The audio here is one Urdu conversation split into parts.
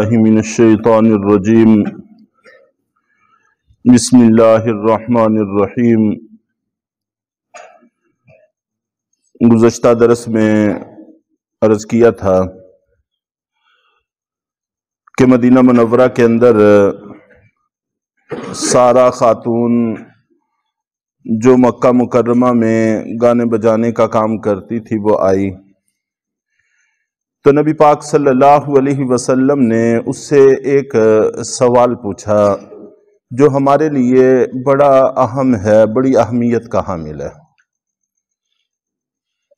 باللہ من الشیطان الرجیم بسم اللہ الرحمن الرحیم۔ گزشتہ درس میں عرض کیا تھا کہ مدینہ منورہ کے اندر سارا خاتون جو مکہ مکرمہ میں گانے بجانے کا کام کرتی تھی وہ آئی تو نبی پاک صلی اللہ علیہ وسلم نے اس سے ایک سوال پوچھا جو ہمارے لیے بڑا اہم ہے، بڑی اہمیت کا حامل ہے۔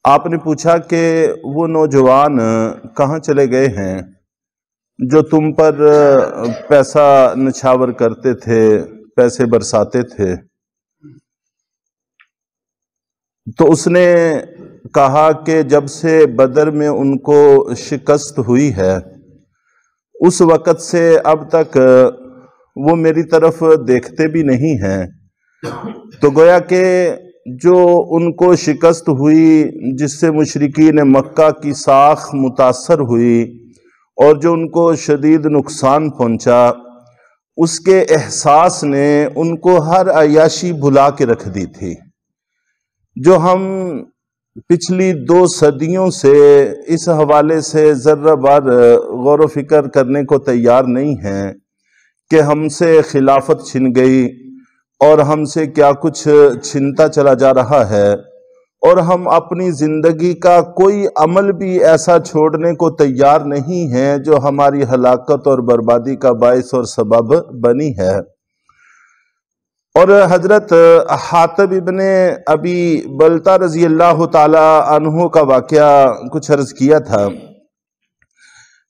آپ نے پوچھا کہ وہ نوجوان کہاں چلے گئے ہیں جو تم پر پیسہ نچھاور کرتے تھے، پیسے برساتے تھے؟ تو اس نے کہا کہ جب سے بدر میں ان کو شکست ہوئی ہے اس وقت سے اب تک وہ میری طرف دیکھتے بھی نہیں ہیں۔ تو گویا کہ جو ان کو شکست ہوئی، جس سے مشرکین مکہ کی ساکھ متاثر ہوئی اور جو ان کو شدید نقصان پہنچا، اس کے احساس نے ان کو ہر عیاشی بھلا کے رکھ دی تھی۔ جو ہم پچھلی 2 صدیوں سے اس حوالے سے ذرہ بار غور و فکر کرنے کو تیار نہیں ہیں کہ ہم سے خلافت چھن گئی اور ہم سے کیا کچھ چھنتا چلا جا رہا ہے، اور ہم اپنی زندگی کا کوئی عمل بھی ایسا چھوڑنے کو تیار نہیں ہیں جو ہماری ہلاکت اور بربادی کا باعث اور سبب بنی ہے۔ اور حضرت حاتب ابن ابی بلتہ رضی اللہ تعالی عنہ کا واقعہ کچھ عرض کیا تھا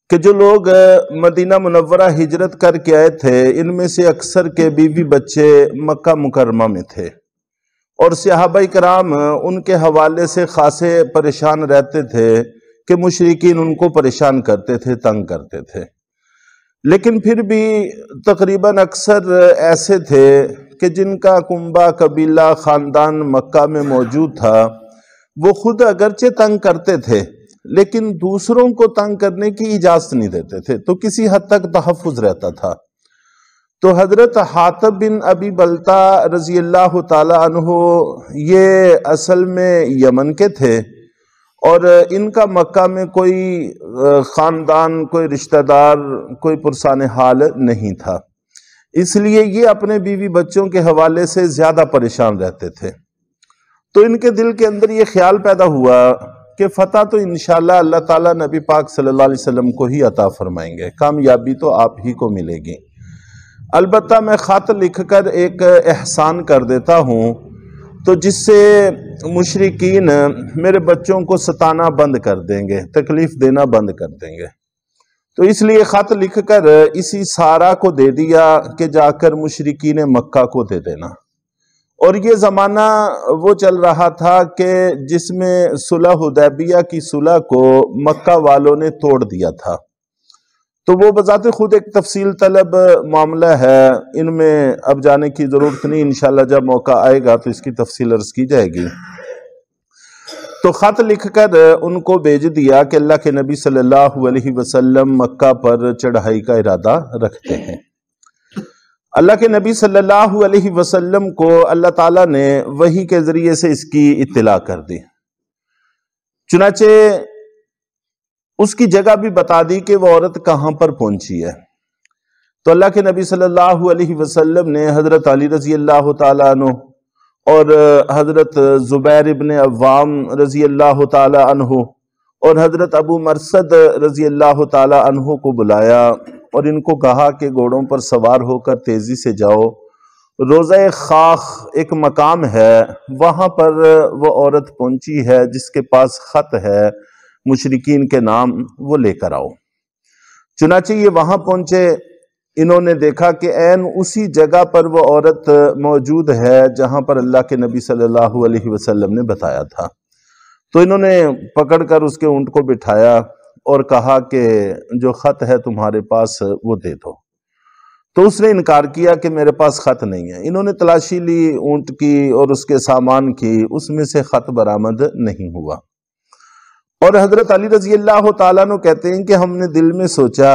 کہ جو لوگ مدینہ منورہ ہجرت کر کے آئے تھے ان میں سے اکثر کے بیوی بچے مکہ مکرمہ میں تھے، اور صحابہ کرام ان کے حوالے سے خاصے پریشان رہتے تھے کہ مشرکین ان کو پریشان کرتے تھے، تنگ کرتے تھے۔ لیکن پھر بھی تقریباً اکثر ایسے تھے کہ جن کا کنبہ قبیلہ خاندان مکہ میں موجود تھا، وہ خود اگرچہ تنگ کرتے تھے لیکن دوسروں کو تنگ کرنے کی اجازت نہیں دیتے تھے، تو کسی حد تک تحفظ رہتا تھا۔ تو حضرت حاتب بن ابی بلتہ رضی اللہ تعالی عنہ یہ اصل میں یمن کے تھے، اور ان کا مکہ میں کوئی خاندان، کوئی رشتہ دار، کوئی پرسان حال نہیں تھا، اس لیے یہ اپنے بیوی بچوں کے حوالے سے زیادہ پریشان رہتے تھے۔ تو ان کے دل کے اندر یہ خیال پیدا ہوا کہ فتح تو انشاءاللہ اللہ تعالیٰ نبی پاک صلی اللہ علیہ وسلم کو ہی عطا فرمائیں گے، کامیابی تو آپ ہی کو ملے گی، البتہ میں خط لکھ کر ایک احسان کر دیتا ہوں تو جس سے مشرکین میرے بچوں کو ستانا بند کر دیں گے، تکلیف دینا بند کر دیں گے۔ تو اس لیے خط لکھ کر اسی سارا کو دے دیا کہ جا کر مشرکین مکہ کو دے دینا۔ اور یہ زمانہ وہ چل رہا تھا کہ جس میں صلح حدیبیہ کی صلح کو مکہ والوں نے توڑ دیا تھا، تو وہ بذات خود ایک تفصیل طلب معاملہ ہے، ان میں اب جانے کی ضرورت نہیں، انشاءاللہ جب موقع آئے گا تو اس کی تفصیل عرض کی جائے گی۔ تو خط لکھ کر ان کو بھیج دیا کہ اللہ کے نبی صلی اللہ علیہ وسلم مکہ پر چڑھائی کا ارادہ رکھتے ہیں۔ اللہ کے نبی صلی اللہ علیہ وسلم کو اللہ تعالیٰ نے وحی کے ذریعے سے اس کی اطلاع کر دی، چنانچہ اس کی جگہ بھی بتا دی کہ وہ عورت کہاں پر پہنچی ہے۔ تو اللہ کے نبی صلی اللہ علیہ وسلم نے حضرت علی رضی اللہ تعالیٰ عنہ اور حضرت زبیر ابن عوام رضی اللہ تعالی عنہ اور حضرت ابو مرثد رضی اللہ تعالی عنہ کو بلایا اور ان کو کہا کہ گھوڑوں پر سوار ہو کر تیزی سے جاؤ، روضہ خاخ ایک مقام ہے، وہاں پر وہ عورت پہنچی ہے جس کے پاس خط ہے مشرکین کے نام، وہ لے کر آؤ۔ چنانچہ یہ وہاں پہنچے، انہوں نے دیکھا کہ عین اسی جگہ پر وہ عورت موجود ہے جہاں پر اللہ کے نبی صلی اللہ علیہ وسلم نے بتایا تھا۔ تو انہوں نے پکڑ کر اس کے اونٹ کو بٹھایا اور کہا کہ جو خط ہے تمہارے پاس وہ دے دو۔ تو اس نے انکار کیا کہ میرے پاس خط نہیں ہے۔ انہوں نے تلاشی لی اونٹ کی اور اس کے سامان کی، اس میں سے خط برآمد نہیں ہوا۔ اور حضرت علی رضی اللہ تعالیٰ عنہ کہتے ہیں کہ ہم نے دل میں سوچا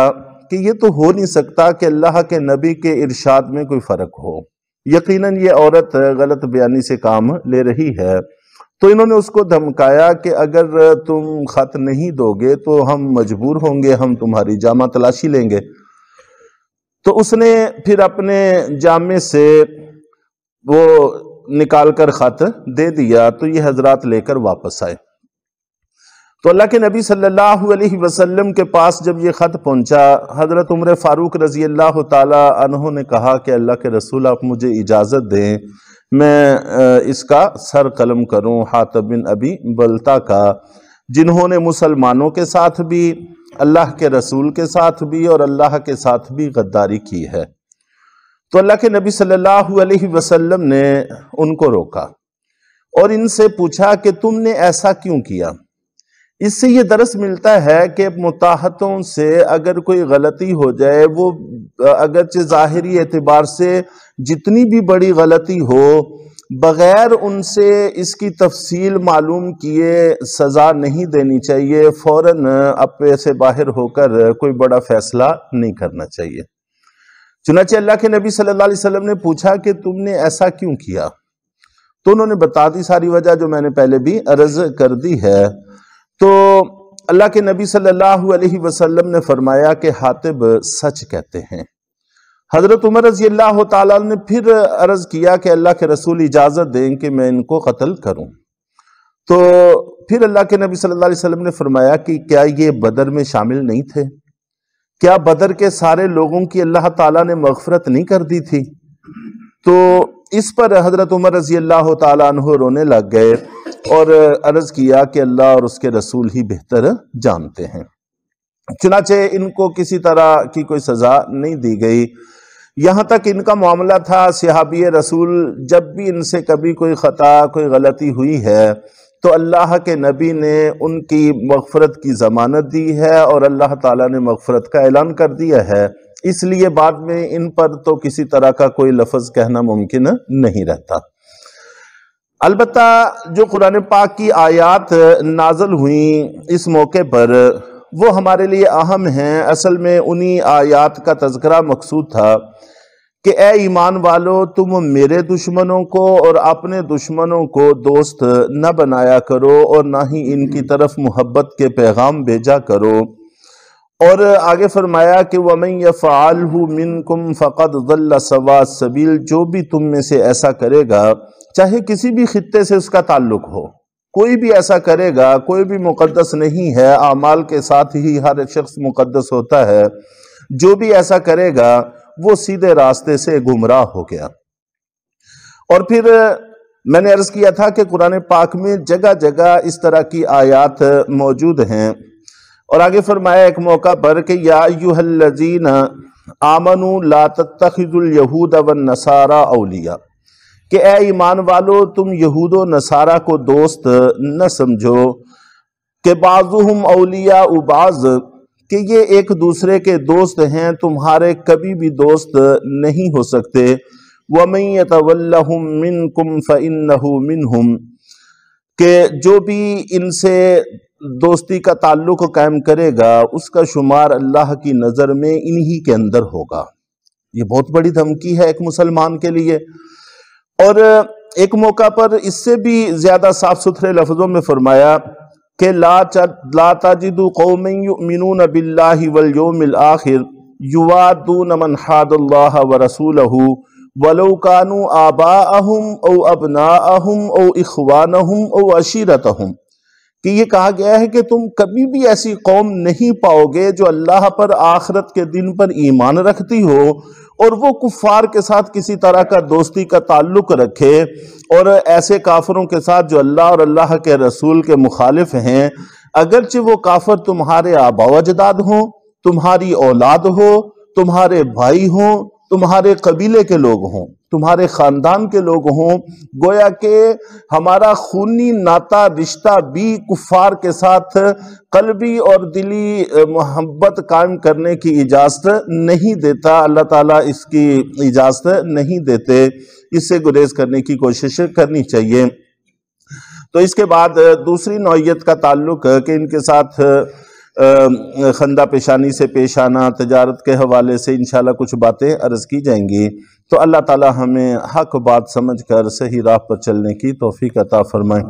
کہ یہ تو ہو نہیں سکتا کہ اللہ کے نبی کے ارشاد میں کوئی فرق ہو، یقیناً یہ عورت غلط بیانی سے کام لے رہی ہے۔ تو انہوں نے اس کو دھمکایا کہ اگر تم خط نہیں دو گے تو ہم مجبور ہوں گے، ہم تمہاری جامہ تلاشی لیں گے۔ تو اس نے پھر اپنے جامے سے وہ نکال کر خط دے دیا، تو یہ حضرات لے کر واپس آئے۔ تو اللہ کے نبی صلی اللہ علیہ وسلم کے پاس جب یہ خط پہنچا، حضرت عمر فاروق رضی اللہ تعالی عنہ نے کہا کہ اللہ کے رسول آپ مجھے اجازت دیں، میں اس کا سر قلم کروں حاطب بن ابی بلتا کا، جنہوں نے مسلمانوں کے ساتھ بھی، اللہ کے رسول کے ساتھ بھی اور اللہ کے ساتھ بھی غداری کی ہے۔ تو اللہ کے نبی صلی اللہ علیہ وسلم نے ان کو روکا اور ان سے پوچھا کہ تم نے ایسا کیوں کیا؟ اس سے یہ درس ملتا ہے کہ متاحتوں سے اگر کوئی غلطی ہو جائے، وہ اگرچہ ظاہری اعتبار سے جتنی بھی بڑی غلطی ہو، بغیر ان سے اس کی تفصیل معلوم کیے سزا نہیں دینی چاہیے، فوراً اپنے سے باہر ہو کر کوئی بڑا فیصلہ نہیں کرنا چاہیے۔ چنانچہ اللہ کے نبی صلی اللہ علیہ وسلم نے پوچھا کہ تم نے ایسا کیوں کیا؟ تو انہوں نے بتا دی ساری وجہ جو میں نے پہلے بھی عرض کر دی ہے۔ تو اللہ کے نبی صلی اللہ علیہ وسلم نے فرمایا کہ حاطب سچ کہتے ہیں۔ حضرت عمر رضی اللہ تعالیٰ نے پھر عرض کیا کہ اللہ کے رسول اجازت دیں کہ میں ان کو قتل کروں۔ تو پھر اللہ کے نبی صلی اللہ علیہ وسلم نے فرمایا کہ کیا یہ بدر میں شامل نہیں تھے؟ کیا بدر کے سارے لوگوں کی اللہ تعالیٰ نے مغفرت نہیں کر دی تھی؟ تو اس پر حضرت عمر رضی اللہ تعالیٰ عنہ رونے لگ گئے اور عرض کیا کہ اللہ اور اس کے رسول ہی بہتر جانتے ہیں۔ چنانچہ ان کو کسی طرح کی کوئی سزا نہیں دی گئی، یہاں تک ان کا معاملہ تھا صحابی رسول جب بھی ان سے کبھی کوئی خطا کوئی غلطی ہوئی ہے تو اللہ کے نبی نے ان کی مغفرت کی ضمانت دی ہے اور اللہ تعالیٰ نے مغفرت کا اعلان کر دیا ہے، اس لیے بعد میں ان پر تو کسی طرح کا کوئی لفظ کہنا ممکن نہیں رہتا۔ البتہ جو قرآن پاک کی آیات نازل ہوئیں اس موقع پر وہ ہمارے لیے اہم ہیں۔ اصل میں انہی آیات کا تذکرہ مقصود تھا کہ اے ایمان والو، تم میرے دشمنوں کو اور اپنے دشمنوں کو دوست نہ بنایا کرو اور نہ ہی ان کی طرف محبت کے پیغام بھیجا کرو۔ اور آگے فرمایا کہ وَمَن يَفْعَلْهُ مِنْكُمْ فَقَدْ ضَلَّ سَوَاءَ السَّبِيلِ، جو بھی تم میں سے ایسا کرے گا، چاہے کسی بھی خطے سے اس کا تعلق ہو، کوئی بھی ایسا کرے گا، کوئی بھی مقدس نہیں ہے، اعمال کے ساتھ ہی ہر شخص مقدس ہوتا ہے، جو بھی ایسا کرے گا وہ سیدھے راستے سے گمراہ ہو گیا۔ اور پھر میں نے عرض کیا تھا کہ قرآن پاک میں جگہ جگہ اس طرح کی آیات موجود ہیں، اور آگے فرمایا ایک موقع پر کہ یا ایھا الذین آمنوا لا تتخذوا الیہود والنصارى اولیاء، کہ اے ایمان والو تم یہود و نصارہ کو دوست نہ سمجھو، کہ بعضهم اولیاء بعض، کہ یہ ایک دوسرے کے دوست ہیں، تمہارے کبھی بھی دوست نہیں ہو سکتے۔ وَمَن يَتَوَلَّهُم مِّنكُمْ فَإِنَّهُ مِنْهُمْ، کہ جو بھی ان سے دوستی کا تعلق قائم کرے گا اس کا شمار اللہ کی نظر میں انہی کے اندر ہوگا۔ یہ بہت بڑی دھمکی ہے ایک مسلمان کے لیے۔ اور ایک موقع پر اس سے بھی زیادہ صاف ستھرے لفظوں میں فرمایا کہ لا تجد قوم یؤمنون باللہ والیوم الآخر یوادون من حاد اللہ ورسولہ ولو كانوا آباءهم او ابناءهم او اخوانهم او عشیرتهم، کہ یہ کہا گیا ہے کہ تم کبھی بھی ایسی قوم نہیں پاؤ گے جو اللہ پر آخرت کے دن پر ایمان رکھتی ہو اور وہ کفار کے ساتھ کسی طرح کا دوستی کا تعلق رکھے، اور ایسے کافروں کے ساتھ جو اللہ اور اللہ کے رسول کے مخالف ہیں، اگرچہ وہ کافر تمہارے آبا و اجداد ہوں، تمہاری اولاد ہو، تمہارے بھائی ہوں، تمہارے قبیلے کے لوگ ہوں، تمہارے خاندان کے لوگ ہوں، گویا کہ ہمارا خونی ناتا رشتہ بھی کفار کے ساتھ قلبی اور دلی محبت قائم کرنے کی اجازت نہیں دیتا۔ اللہ تعالیٰ اس کی اجازت نہیں دیتے، اس سے گریز کرنے کی کوشش کرنی چاہیے۔ تو اس کے بعد دوسری نوعیت کا تعلق کہ ان کے ساتھ خندہ پیشانی سے پیش آنا، تجارت کے حوالے سے انشاءاللہ کچھ باتیں عرض کی جائیں گی، تو اللہ تعالی ہمیں حق بات سمجھ کر صحیح راہ پر چلنے کی توفیق عطا فرمائے۔